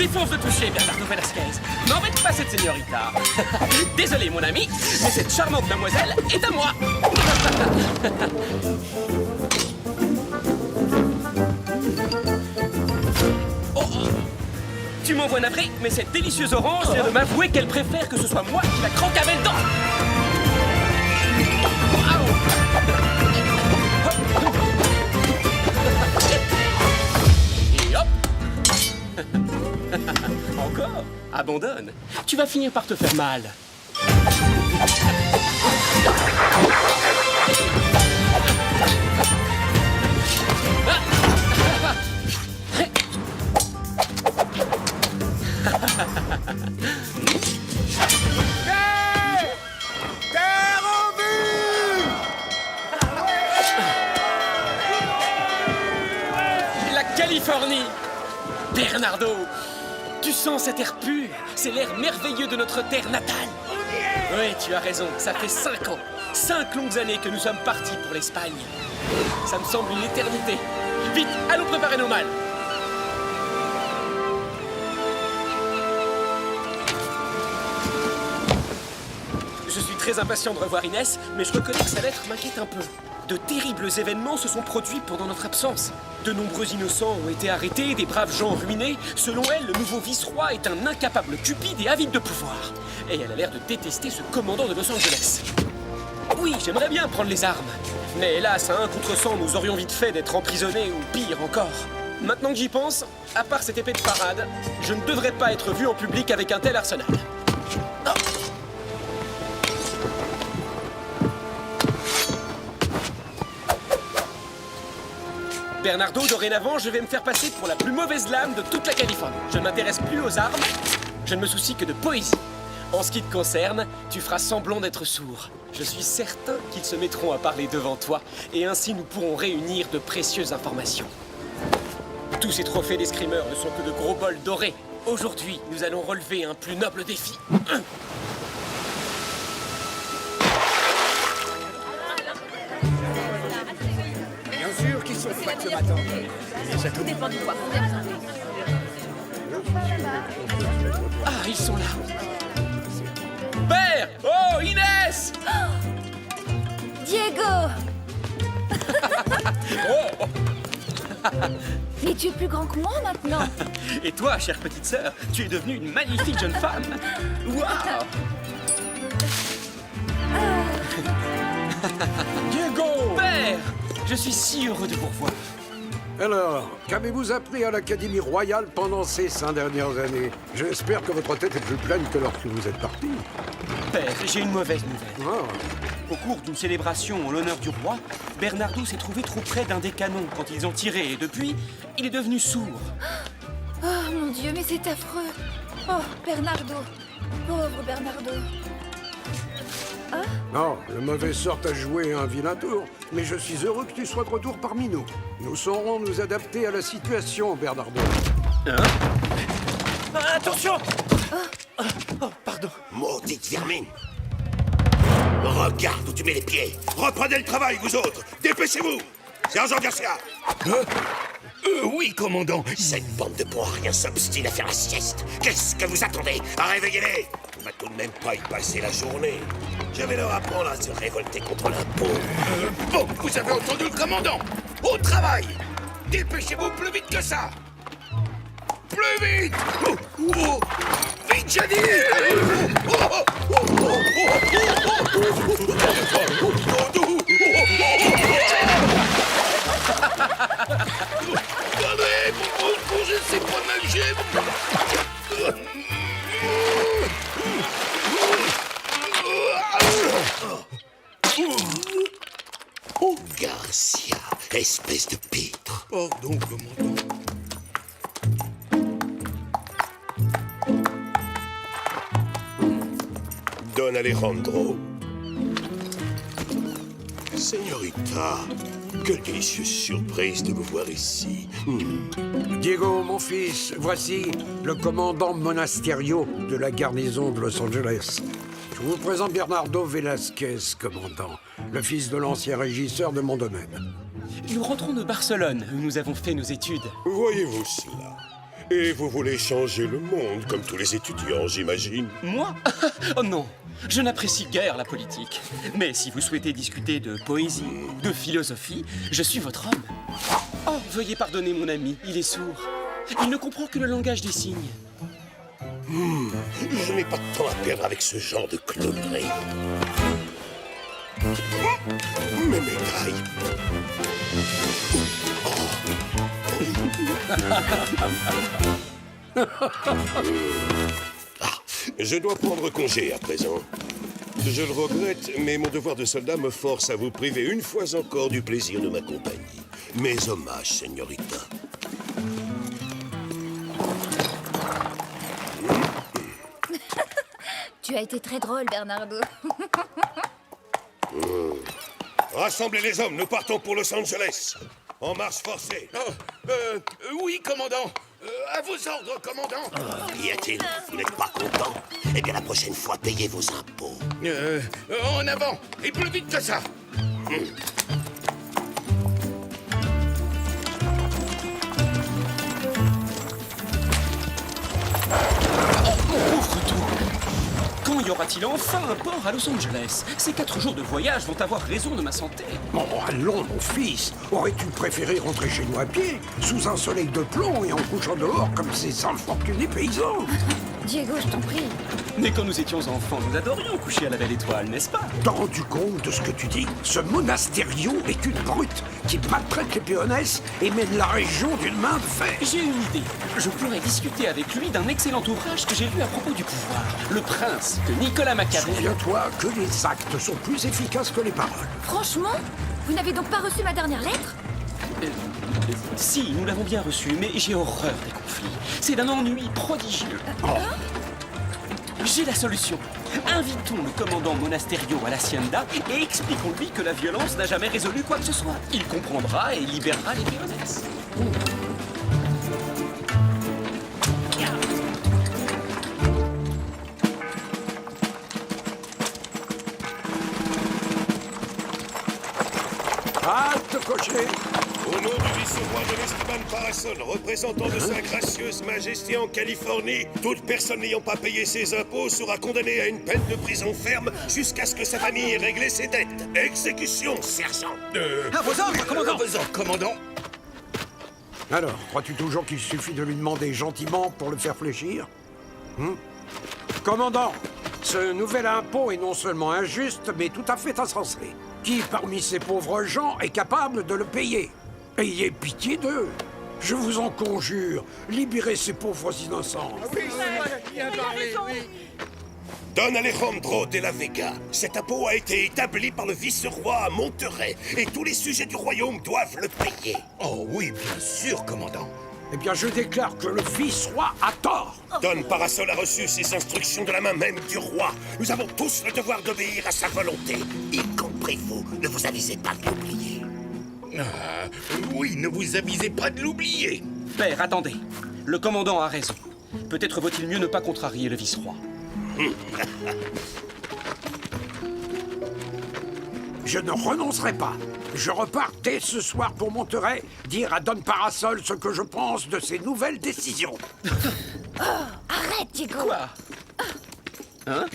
défonce de toucher, Bernardo Velasquez. N'embête pas cette señorita. Désolé, mon ami, mais cette charmante mademoiselle est à moi. Oh, tu m'envoies navré, mais cette délicieuse orange vient de m'avouer qu'elle préfère que ce soit moi qui la croque avec dents. Et hop. Encore? Abandonne. Tu vas finir par te faire mal. Terre en vue! La Californie! Bernardo, tu sens cet air pur? C'est l'air merveilleux de notre terre natale. Oui, tu as raison, ça fait 5 ans. 5 longues années que nous sommes partis pour l'Espagne. Ça me semble une éternité. Vite, allons préparer nos malles. Je suis très impatient de revoir Inès, mais je reconnais que sa lettre m'inquiète un peu. De terribles événements se sont produits pendant notre absence. De nombreux innocents ont été arrêtés, des braves gens ruinés. Selon elle, le nouveau vice-roi est un incapable cupide et avide de pouvoir. Et elle a l'air de détester ce commandant de Los Angeles. Oui, j'aimerais bien prendre les armes. Mais hélas, à un contre 100, nous aurions vite fait d'être emprisonnés ou pire encore. Maintenant que j'y pense, à part cette épée de parade, je ne devrais pas être vu en public avec un tel arsenal. Oh. Bernardo, dorénavant, je vais me faire passer pour la plus mauvaise lame de toute la Californie. Je ne m'intéresse plus aux armes, je ne me soucie que de poésie. En ce qui te concerne, tu feras semblant d'être sourd. Je suis certain qu'ils se mettront à parler devant toi, et ainsi nous pourrons réunir de précieuses informations. Tous ces trophées d'escrimeurs ne sont que de gros bols dorés. Aujourd'hui, nous allons relever un plus noble défi. Bien sûr qu'ils sont frais ce matin. Tout dépend du poids. Ah, ils sont là. Père! Oh, Inès! Diego! Oh! Mais tu es plus grand que moi maintenant. Et toi, chère petite sœur, tu es devenue une magnifique jeune femme. Waouh! Diego! Père! Je suis si heureux de vous revoir. Alors, qu'avez-vous appris à l'Académie royale pendant ces 5 dernières années? J'espère que votre tête est plus pleine que lorsque vous êtes parti. Père, j'ai une mauvaise nouvelle. Ah, Au cours d'une célébration en l'honneur du roi, Bernardo s'est trouvé trop près d'un des canons quand ils ont tiré, et depuis, il est devenu sourd. Oh mon Dieu, mais c'est affreux. Oh, Bernardo. Pauvre Bernardo. non, le mauvais sort a joué un vilain tour. Mais je suis heureux que tu sois de retour parmi nous. Nous saurons nous adapter à la situation, Bernardo. Ah, attention! Oh, pardon. Maudite vermine! Regarde où tu mets les pieds! Reprenez le travail, vous autres! Dépêchez-vous! Sergent Garcia! Oui, commandant! Cette bande de bons rien s'obstine à faire la sieste! Qu'est-ce que vous attendez? Réveillez-les! On va tout de même pas y passer la journée! Je vais leur apprendre à se révolter contre l'impôt! Bon, vous avez entendu le commandant! Au travail! Dépêchez-vous plus vite que ça! Plus vite! Vite, j'ai dit! Allez, je ne sais pas nager! Oh, Garcia, espèce de pitre! Pardon, commandant. Don Alejandro. Señorita, quelle délicieuse surprise de vous voir ici. Diego, mon fils, voici le commandant Monasterio de la garnison de Los Angeles. Je vous présente Bernardo Velasquez, commandant, le fils de l'ancien régisseur de mon domaine. Nous rentrons de Barcelone, où nous avons fait nos études. Voyez-vous cela? Et vous voulez changer le monde, comme tous les étudiants, j'imagine. Moi? Oh non, je n'apprécie guère la politique. Mais si vous souhaitez discuter de poésie, de philosophie, je suis votre homme. Oh, veuillez pardonner mon ami, il est sourd. Il ne comprend que le langage des signes. Je n'ai pas de temps à perdre avec ce genre de clownerie. Mes médailles. Je dois prendre congé à présent. Je le regrette, mais mon devoir de soldat me force à vous priver une fois encore du plaisir de ma compagnie. Mes hommages, señorita. Tu as été très drôle, Bernardo. Rassemblez les hommes, nous partons pour Los Angeles. En marche forcée. Oui, commandant. À vos ordres, commandant. Qu'y a-t-il? Vous n'êtes pas content? Eh bien, la prochaine fois, payez vos impôts. En avant, et plus vite que ça. Pauvre tout! Quand y aura-t-il enfin un port à Los Angeles? Ces 4 jours de voyage vont avoir raison de ma santé. Oh, allons, mon fils. Aurais-tu préféré rentrer chez nous à pied, sous un soleil de plomb et en couchant dehors comme ces infortunés paysans? Diego, je t'en prie. Mais quand nous étions enfants, nous adorions coucher à la belle étoile, n'est-ce pas? T'as rendu compte de ce que tu dis? Ce monasterio est une brute qui maltraite les péonesses et mène la région d'une main de fer. J'ai une idée. Je pourrais discuter avec lui d'un excellent ouvrage que j'ai lu à propos du pouvoir. Le Prince, de Nicolas Machiavel. Souviens-toi que les actes sont plus efficaces que les paroles. Franchement, vous n'avez donc pas reçu ma dernière lettre? Si, nous l'avons bien reçu, mais j'ai horreur des conflits. C'est d'un ennui prodigieux. J'ai la solution. Invitons le commandant Monasterio à l'Hacienda et expliquons-lui que la violence n'a jamais résolu quoi que ce soit. Il comprendra et libérera les péonesses. Halte, cocher. Au nom du vice-roi de l'Esteban Parasol, représentant de sa gracieuse majesté en Californie, toute personne n'ayant pas payé ses impôts sera condamnée à une peine de prison ferme jusqu'à ce que sa famille ait réglé ses dettes. Exécution, sergent. À vos ordres, commandant! À vos ordres, commandant. Alors, crois-tu toujours qu'il suffit de lui demander gentiment pour le faire fléchir? Commandant, ce nouvel impôt est non seulement injuste, mais tout à fait insensé. Qui parmi ces pauvres gens est capable de le payer? Ayez pitié d'eux. Je vous en conjure, libérez ces pauvres innocents. Don Alejandro de la Vega, cet impôt a été établi par le vice-roi à Monterrey et tous les sujets du royaume doivent le payer. Oh oui, bien sûr, commandant. Eh bien, je déclare que le vice-roi a tort. Don Parasol a reçu ses instructions de la main même du roi. Nous avons tous le devoir d'obéir à sa volonté, y compris vous. Ne vous avisez pas de l'oublier. Ah, oui, ne vous avisez pas de l'oublier. Père, attendez. Le commandant a raison. Peut-être vaut-il mieux ne pas contrarier le vice-roi. Je ne renoncerai pas. Je repars dès ce soir pour Monterrey, dire à Don Parasol ce que je pense de ses nouvelles décisions. Arrête, Diego. Quoi? Hein?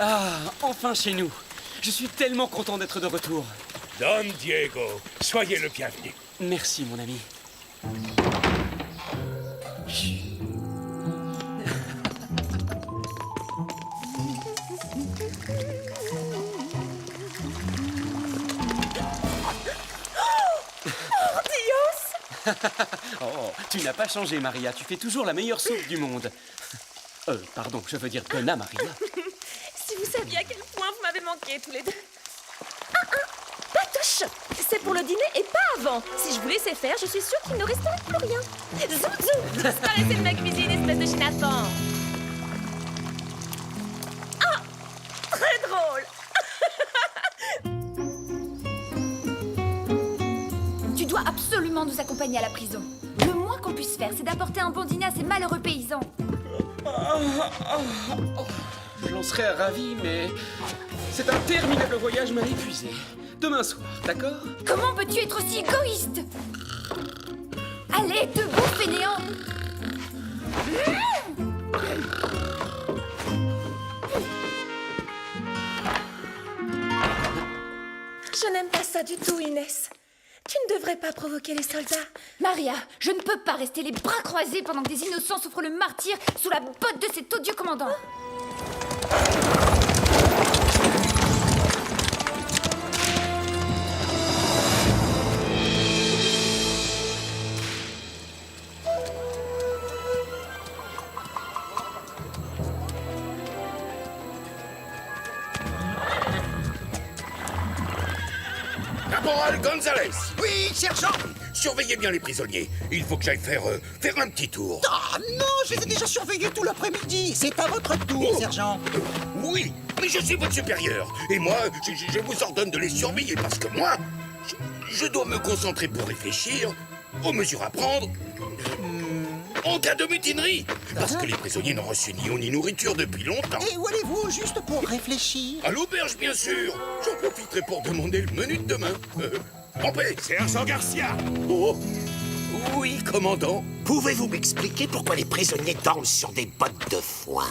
Ah, enfin chez nous. Je suis tellement content d'être de retour. Don Diego, soyez le bienvenu. Merci, mon ami. Oh, tu n'as pas changé, Maria. Tu fais toujours la meilleure soupe du monde. Pardon, je veux dire Donna Maria. Si vous saviez à quel point vous m'avez manqué tous les deux. Patouche! C'est pour le dîner et pas avant. Si je vous laissais faire, je suis sûre qu'il ne resterait plus rien. Zoum zoum! Disparaissez de ma cuisine, espèce de chénafant! Ah! Très drôle! Tu dois absolument nous accompagner à la prison. Le moins qu'on puisse faire, c'est d'apporter un bon dîner à ces malheureux paysans. J'en serais ravi, mais cet interminable voyage m'a épuisé. Demain soir, d'accord? Comment peux-tu être aussi égoïste? Allez, debout, fainéant! Je n'aime pas ça du tout, Inès. Tu ne devrais pas provoquer les soldats. Maria, je ne peux pas rester les bras croisés pendant que des innocents souffrent le martyre sous la botte de cet odieux commandant. Caporal Gonzalez, Oui, sergent. surveillez bien les prisonniers. Il faut que j'aille faire un petit tour. Ah non, je les ai déjà surveillés tout l'après-midi. C'est à votre tour, Oh. sergent. Oui, mais je suis votre supérieur. Et moi, je vous ordonne de les surveiller parce que moi, je dois me concentrer pour réfléchir aux mesures à prendre en cas de mutinerie. Parce que les prisonniers n'ont reçu ni eau ni nourriture depuis longtemps. Et où allez-vous juste pour réfléchir? À l'auberge, bien sûr. J'en profiterai pour demander le menu de demain. En paix. Sergent Garcia! Oh. Oui, commandant. Pouvez-vous m'expliquer pourquoi les prisonniers dorment sur des bottes de foin?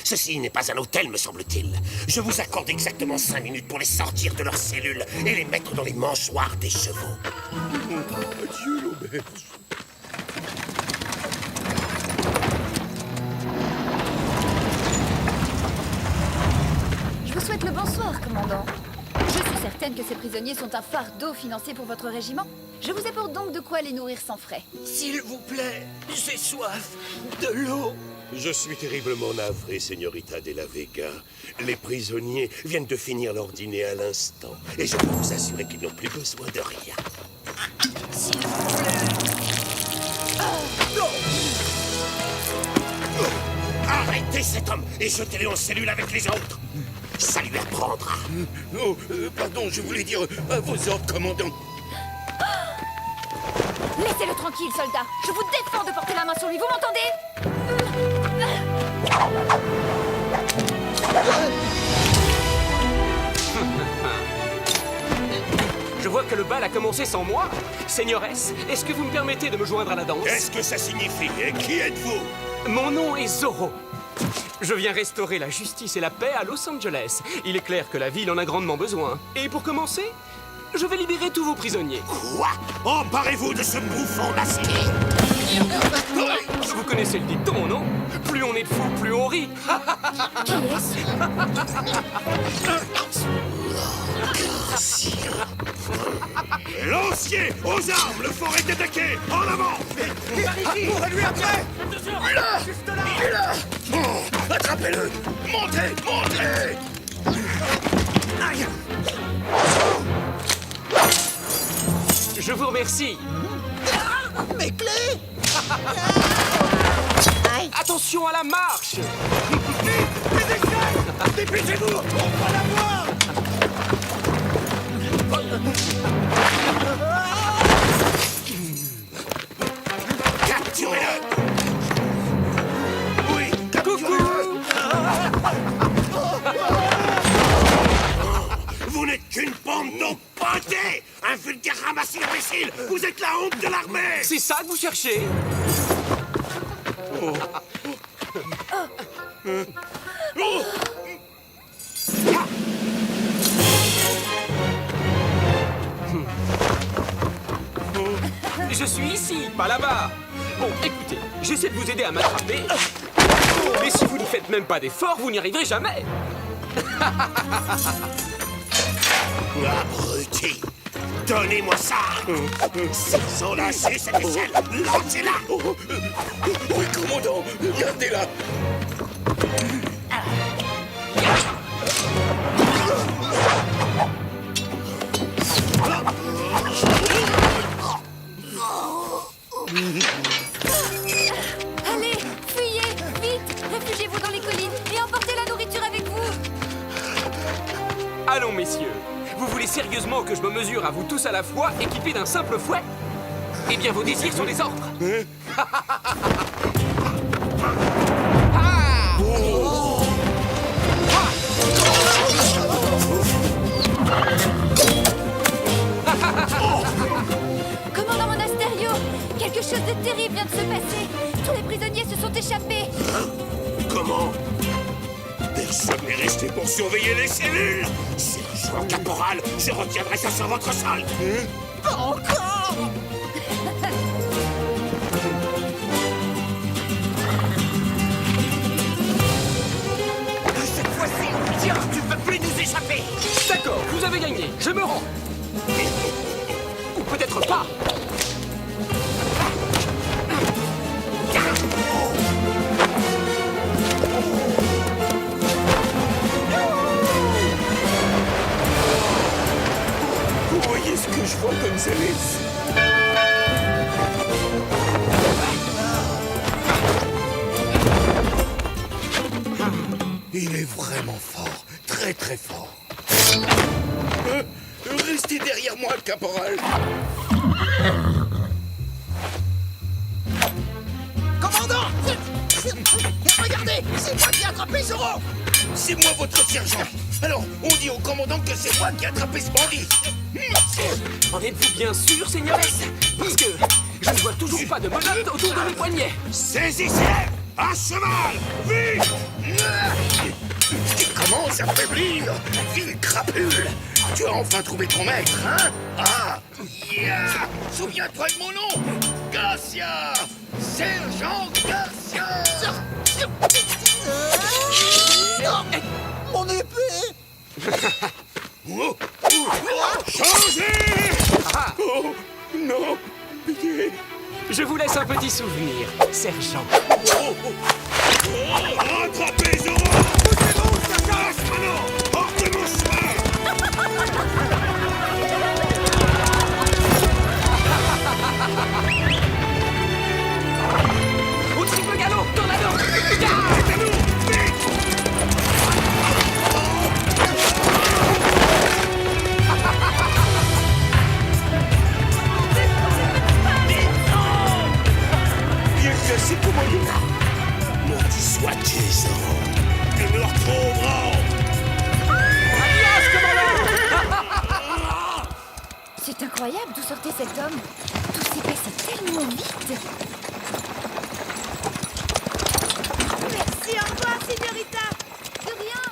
Ceci n'est pas un hôtel, me semble-t-il. Je vous accorde exactement 5 minutes pour les sortir de leurs cellules et les mettre dans les mangeoires des chevaux. Adieu, l'auberge. Je vous souhaite le bonsoir, commandant. Je suis certaine que ces prisonniers sont un fardeau financier pour votre régiment. Je vous apporte donc de quoi les nourrir sans frais. S'il vous plaît, j'ai soif. De l'eau. Je suis terriblement navré, Señorita de la Vega. Les prisonniers viennent de finir leur dîner à l'instant. Et je peux vous assurer qu'ils n'ont plus besoin de rien. S'il vous plaît. Arrêtez cet homme et jetez-le en cellule avec les autres. Ça lui apprendra. Oh, pardon, je voulais dire à vos ordres, commandant. Laissez-le tranquille, soldat. Je vous défends de porter la main sur lui, vous m'entendez? Je vois que le bal a commencé sans moi. Seigneuresse, est-ce que vous me permettez de me joindre à la danse? Qu'est-ce que ça signifie? Et qui êtes-vous? Mon nom est Zorro. Je viens restaurer la justice et la paix à Los Angeles. Il est clair que la ville en a grandement besoin. Et pour commencer, je vais libérer tous vos prisonniers. Quoi? Emparez-vous de ce bouffon masqué. Vous connaissez le dicton, non? Plus on est de fous, plus on rit. Qui est-ce? Lancier! Aux armes! Le fort est attaqué! En avant! Courez-lui après! Il est là! Il est là! Oh, attrapez-le! Montez! Montez! Je vous remercie. Mes clés! Attention à la marche. Dépêchez-vous! On va l'avoir! Capturez-le. Oui! Capturez-le! Vous n'êtes qu'une bande d'empantés! Un vulgaire ramassis d'imbéciles! Vous êtes la honte de l'armée! C'est ça que vous cherchez? Je suis ici, pas là-bas. Bon, écoutez, j'essaie de vous aider à m'attraper. Mais si vous ne faites même pas d'efforts, vous n'y arriverez jamais. Abruti! Donnez-moi ça! S'ils ont lâché cette échelle, lancez-la! Oui, commandant! Regardez-la! Allez, fuyez, vite! Réfugiez-vous dans les collines et emportez la nourriture avec vous! Allons, messieurs. Vous voulez sérieusement que je me mesure à vous tous à la fois, équipés d'un simple fouet? Eh bien, vos désirs sont des ordres. Commandant Monasterio, quelque chose de terrible vient de se passer. Tous les prisonniers se sont échappés. Comment? Personne n'est resté pour surveiller les cellules. Sergent Caporal, je retiendrai ça sur votre solde. Pas encore. Cette fois-ci, tiens, tu peux plus nous échapper. D'accord, vous avez gagné. Je me rends. Ou peut-être pas. Vous voyez ce que je vois comme Zélis? Il est vraiment fort, très très fort. Restez derrière moi, caporal. Commandant! Regardez, c'est moi qui ai attrapé Zoro! C'est moi votre sergent. Alors, on dit au commandant que c'est moi qui ai attrapé ce bandit. En êtes-vous bien sûr, Seignoresse? Parce que je ne vois toujours pas de menottes autour de mes poignets. Saisissez! À cheval! Vite! Tu commences à faiblir, ville crapule. Tu as enfin trouvé ton maître, hein? Ah! Yeah! Souviens-toi de mon nom! Garcia! Sergent Garcia! Non! Mon épée! Oh! Changez! Oh! Non! Pitié! Je vous laisse un petit souvenir, sergent. Attrapez Zoro! Poussez-vous, sergent! Maintenant! Hors de mon chemin! Au triple galop, tornado! Bien que c'est pour moi. Maudit sois-tu, Zoro. Nous nous retrouverons. C'est incroyable d'où sortait cet homme. Tout s'est passé tellement vite. Merci, au revoir, Signorita. De rien.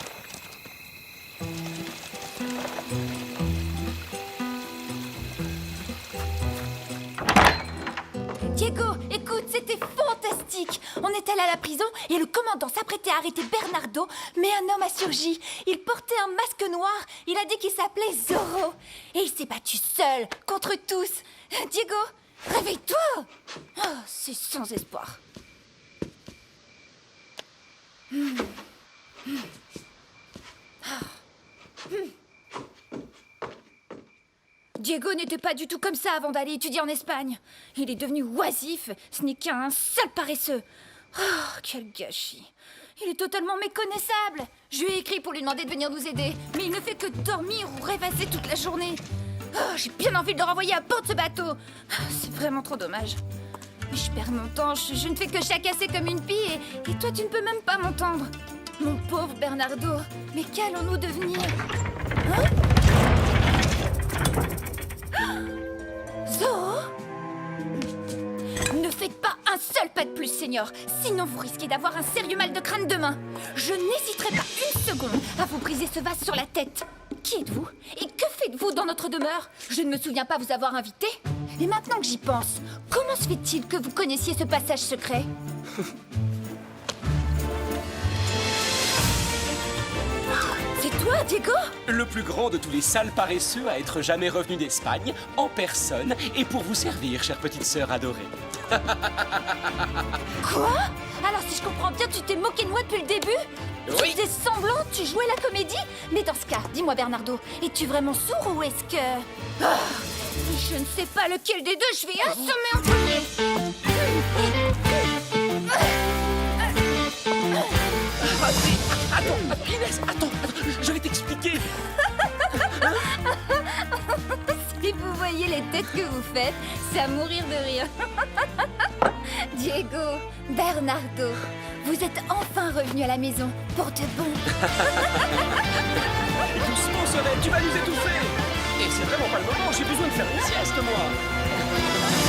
Diego, écoute, c'était fantastique. On est allé à la prison et le commandant s'apprêtait à arrêter Bernardo, mais un homme a surgi. Il portait un masque noir. Il a dit qu'il s'appelait Zoro. Et il s'est battu seul, contre tous. Diego, réveille-toi. Oh, c'est sans espoir. Diego n'était pas du tout comme ça avant d'aller étudier en Espagne. Il est devenu oisif, ce n'est qu'un seul paresseux. Oh, quel gâchis. Il est totalement méconnaissable. Je lui ai écrit pour lui demander de venir nous aider, mais il ne fait que dormir ou rêvasser toute la journée. Oh, j'ai bien envie de le renvoyer à bord de ce bateau. C'est vraiment trop dommage. Mais je perds mon temps, je ne fais que chacasser comme une pie et toi tu ne peux même pas m'entendre. Mon pauvre Bernardo, mais qu'allons-nous devenir? Hein? Zoro? Ne faites pas un seul pas de plus, Seigneur. Sinon, vous risquez d'avoir un sérieux mal de crâne demain. Je n'hésiterai pas une seconde à vous briser ce vase sur la tête. Qui êtes-vous? Et que faites-vous dans notre demeure? Je ne me souviens pas vous avoir invité. Et maintenant que j'y pense, comment se fait-il que vous connaissiez ce passage secret? C'est toi, Diego? Le plus grand de tous les sales paresseux à être jamais revenu d'Espagne, en personne, et pour vous servir, chère petite sœur adorée. Quoi? Alors si je comprends bien, tu t'es moqué de moi depuis le début? Oui. Tu faisais semblant, tu jouais la comédie? Mais dans ce cas, dis-moi Bernardo, es-tu vraiment sourd ou est-ce que... Ah, je ne sais pas lequel des deux je vais assommer en premier. Attends, Inès, attends, je vais t'expliquer. Si vous voyez Les têtes que vous faites, c'est à mourir de rire. Diego, Bernardo, vous êtes enfin revenus à la maison pour de bon. Doucement, Soleil, tu vas nous étouffer. Et c'est vraiment pas le moment, j'ai besoin de faire une sieste, moi.